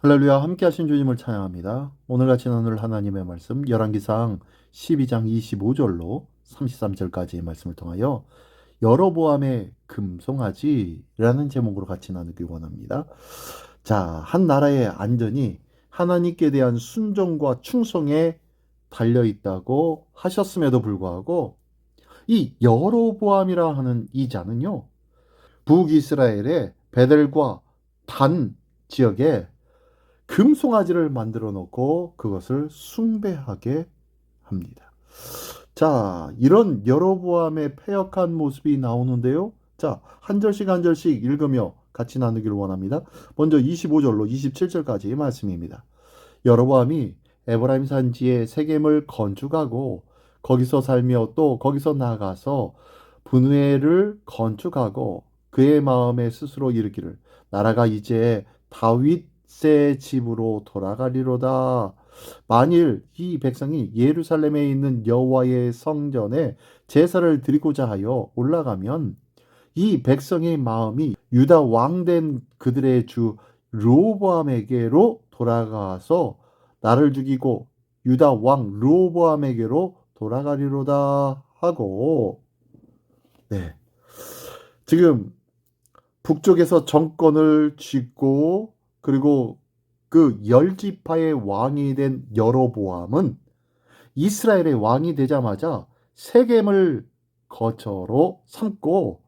할렐루야, 함께 하신 주님을 찬양합니다. 오늘 같이 나눌 하나님의 말씀 열왕기상 12장 25절로 33절까지의 말씀을 통하여 여로보암의 금송아지라는 제목으로 같이 나누기 원합니다. 자, 한 나라의 안전이 하나님께 대한 순종과 충성에 달려 있다고 하셨음에도 불구하고 이 여로보암이라 하는 이 자는요, 북이스라엘의 베델과 단 지역에 금송아지를 만들어 놓고 그것을 숭배하게 합니다. 자, 이런 여로보암의 패역한 모습이 나오는데요. 자, 한 절씩 한 절씩 읽으며 같이 나누기를 원합니다. 먼저 25절로 27절까지의 말씀입니다. 여로보암이 에브라임 산지에 세겜을 건축하고 거기서 살며 또 거기서 나가서 분회를 건축하고 그의 마음에 스스로 이르기를 나라가 이제 다윗의 집으로 돌아가리로다. 만일 이 백성이 예루살렘에 있는 여호와의 성전에 제사를 드리고자 하여 올라가면 이 백성의 마음이 유다 왕된 그들의 주 르호보암에게로 돌아가서 나를 죽이고 유다 왕 르호보암에게로 돌아가리로다 하고, 네, 지금 북쪽에서 정권을 쥐고 그리고 그 열지파의 왕이 된 여로보암은 이스라엘의 왕이 되자마자 세겜을 거처로 삼고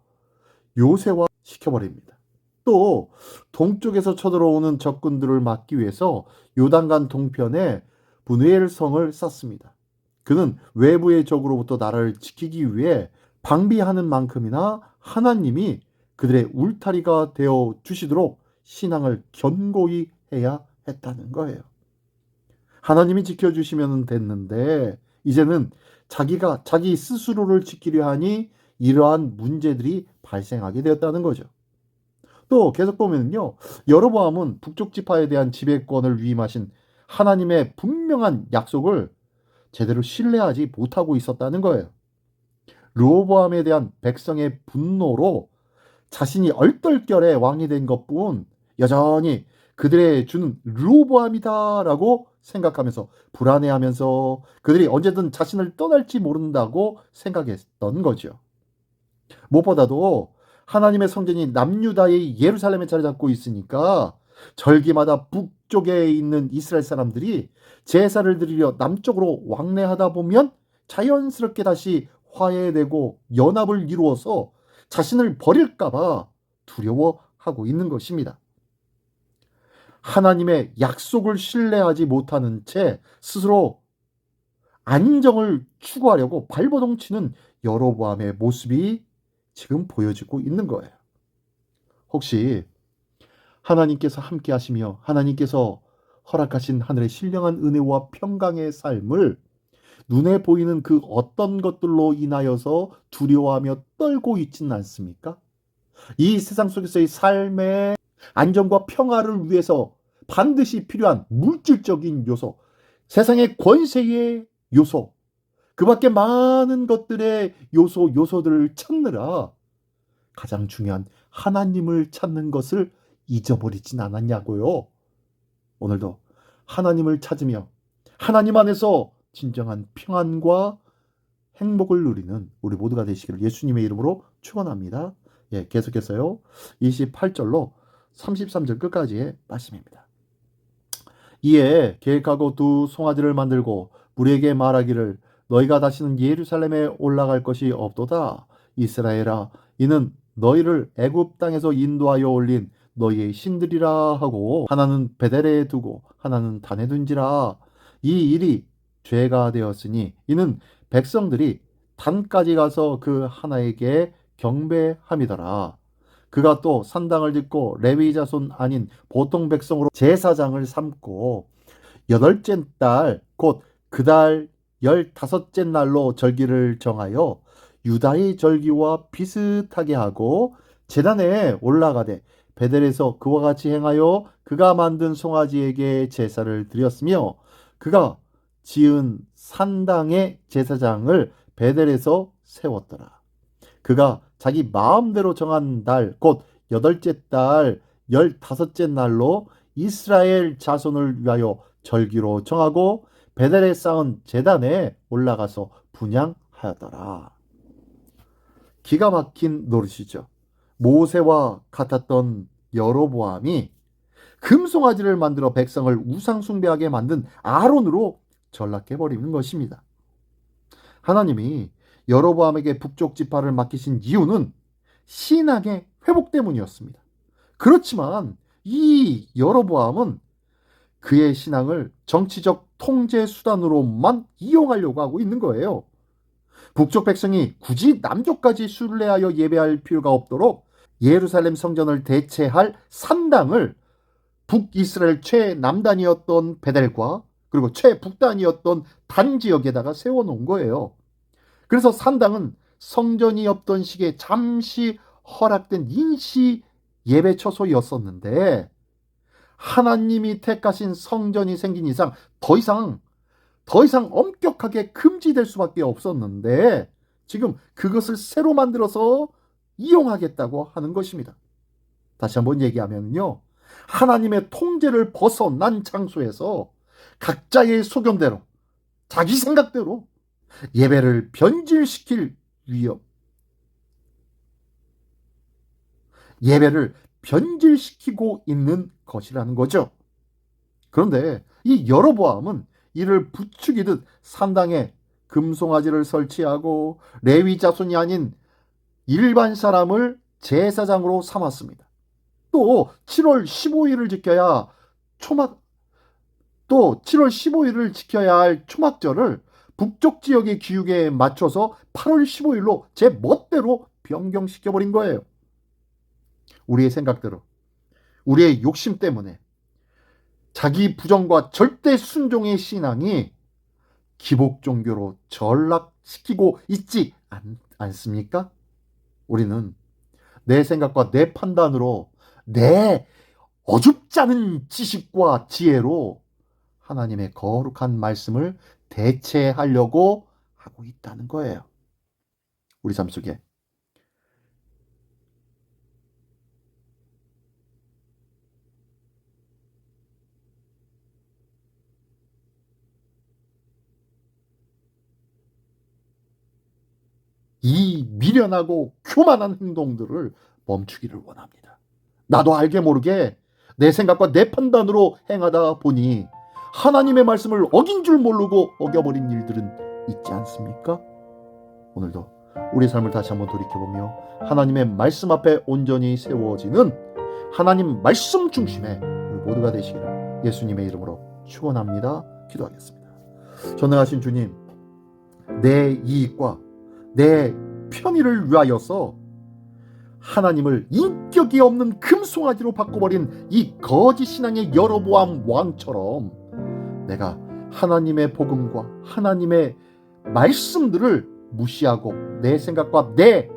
요새화 시켜버립니다. 또 동쪽에서 쳐들어오는 적군들을 막기 위해서 요단강 동편에 분회엘 성을 쌓습니다. 그는 외부의 적으로부터 나라를 지키기 위해 방비하는 만큼이나 하나님이 그들의 울타리가 되어 주시도록 신앙을 견고히 해야 했다는 거예요. 하나님이 지켜주시면 됐는데 이제는 자기가 자기 스스로를 지키려 하니 이러한 문제들이 발생하게 되었다는 거죠. 또 계속 보면요, 여로보암은 북쪽 지파에 대한 지배권을 위임하신 하나님의 분명한 약속을 제대로 신뢰하지 못하고 있었다는 거예요. 르호보암에 대한 백성의 분노로 자신이 얼떨결에 왕이 된 것뿐 여전히 그들의 주는 르호보암이다라고 생각하면서 불안해하면서 그들이 언제든 자신을 떠날지 모른다고 생각했던 거죠. 무엇보다도 하나님의 성전이 남유다의 예루살렘에 자리 잡고 있으니까 절기마다 북쪽에 있는 이스라엘 사람들이 제사를 드리려 남쪽으로 왕래하다 보면 자연스럽게 다시 화해되고 연합을 이루어서 자신을 버릴까봐 두려워하고 있는 것입니다. 하나님의 약속을 신뢰하지 못하는 채 스스로 안정을 추구하려고 발버둥 치는 여로보암의 모습이 지금 보여지고 있는 거예요. 혹시 하나님께서 함께 하시며 하나님께서 허락하신 하늘의 신령한 은혜와 평강의 삶을 눈에 보이는 그 어떤 것들로 인하여서 두려워하며 떨고 있지는 않습니까? 이 세상 속에서의 삶의 안정과 평화를 위해서 반드시 필요한 물질적인 요소, 세상의 권세의 요소, 그 밖에 많은 것들의 요소들을 찾느라 가장 중요한 하나님을 찾는 것을 잊어버리진 않았냐고요. 오늘도 하나님을 찾으며 하나님 안에서 진정한 평안과 행복을 누리는 우리 모두가 되시기를 예수님의 이름으로 축원합니다. 예, 계속해서요. 28절로 33절 끝까지의 말씀입니다. 이에 계획하고 두 송아지를 만들고 무리에게 말하기를 너희가 다시는 예루살렘에 올라갈 것이 없도다. 이스라엘아, 이는 너희를 애굽 땅에서 인도하여 올린 너희의 신들이라 하고 하나는 베델에 두고 하나는 단에 둔지라. 이 일이 죄가 되었으니 이는 백성들이 단까지 가서 그 하나에게 경배함이더라. 그가 또 산당을 짓고 레위 자손 아닌 보통 백성으로 제사장을 삼고 여덟째 달 곧 그 달 15째 날로 절기를 정하여 유다의 절기와 비슷하게 하고 제단에 올라가되 베델에서 그와 같이 행하여 그가 만든 송아지에게 제사를 드렸으며 그가 지은 산당의 제사장을 베델에서 세웠더라. 그가 자기 마음대로 정한 달, 곧 여덟째 달 15째 날로 이스라엘 자손을 위하여 절기로 정하고 베델에 쌓은 제단에 올라가서 분향하였더라. 기가 막힌 노릇이죠. 모세와 같았던 여로보암이 금송아지를 만들어 백성을 우상 숭배하게 만든 아론으로 전락해버리는 것입니다. 하나님이 여로보암에게 북쪽 지파를 맡기신 이유는 신앙의 회복 때문이었습니다. 그렇지만 이 여로보암은 그의 신앙을 정치적 통제 수단으로만 이용하려고 하고 있는 거예요. 북쪽 백성이 굳이 남쪽까지 순례하여 예배할 필요가 없도록 예루살렘 성전을 대체할 산당을 북이스라엘 최남단이었던 베델과 그리고 최북단이었던 단 지역에다가 세워놓은 거예요. 그래서 산당은 성전이 없던 시기에 잠시 허락된 임시 예배 처소였었는데 하나님이 택하신 성전이 생긴 이상 더 이상 엄격하게 금지될 수밖에 없었는데 지금 그것을 새로 만들어서 이용하겠다고 하는 것입니다. 다시 한번 얘기하면요. 하나님의 통제를 벗어난 장소에서 각자의 소견대로 자기 생각대로 예배를 변질시킬 위험, 예배를 변질시키고 있는 것이라는 거죠. 그런데 이 여로보암은 이를 부추기듯 산당에 금송아지를 설치하고 레위 자손이 아닌 일반 사람을 제사장으로 삼았습니다. 또 7월 15일을 지켜야 또 7월 15일을 지켜야 할 초막절을 북쪽 지역의 기후에 맞춰서 8월 15일로 제 멋대로 변경시켜버린 거예요. 우리의 생각대로, 우리의 욕심 때문에 자기 부정과 절대 순종의 신앙이 기복 종교로 전락시키고 있지 않습니까? 우리는 내 생각과 내 판단으로 내 어줍지 않은 지식과 지혜로 하나님의 거룩한 말씀을 대체하려고 하고 있다는 거예요. 우리 삶 속에 이 미련하고 교만한 행동들을 멈추기를 원합니다. 나도 알게 모르게 내 생각과 내 판단으로 행하다 보니 하나님의 말씀을 어긴 줄 모르고 어겨버린 일들은 있지 않습니까? 오늘도 우리 삶을 다시 한번 돌이켜보며 하나님의 말씀 앞에 온전히 세워지는 하나님 말씀 중심의 우리 모두가 되시기를 예수님의 이름으로 축원합니다. 기도하겠습니다. 전능하신 주님, 내 이익과 내 편의를 위하여서 하나님을 인격이 없는 금송아지로 바꿔버린 이 거짓 신앙의 여로보암 왕처럼 내가 하나님의 복음과 하나님의 말씀들을 무시하고 내 생각과 내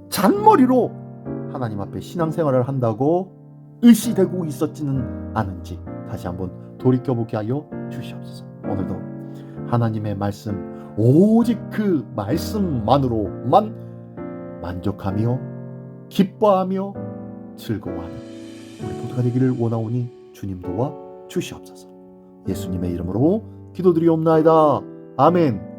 잔머리로 하나님 앞에 신앙생활을 한다고 의시되고 있었지는 않은지 다시 한번 돌이켜보게 하여 주시옵소서. 오늘도 하나님의 말씀, 오직 그 말씀만으로만 만족하며 기뻐하며 즐거워하는 우리 모두가 되기를 원하오니 주님 도와 주시옵소서. 예수님의 이름으로 기도드리옵나이다. 아멘.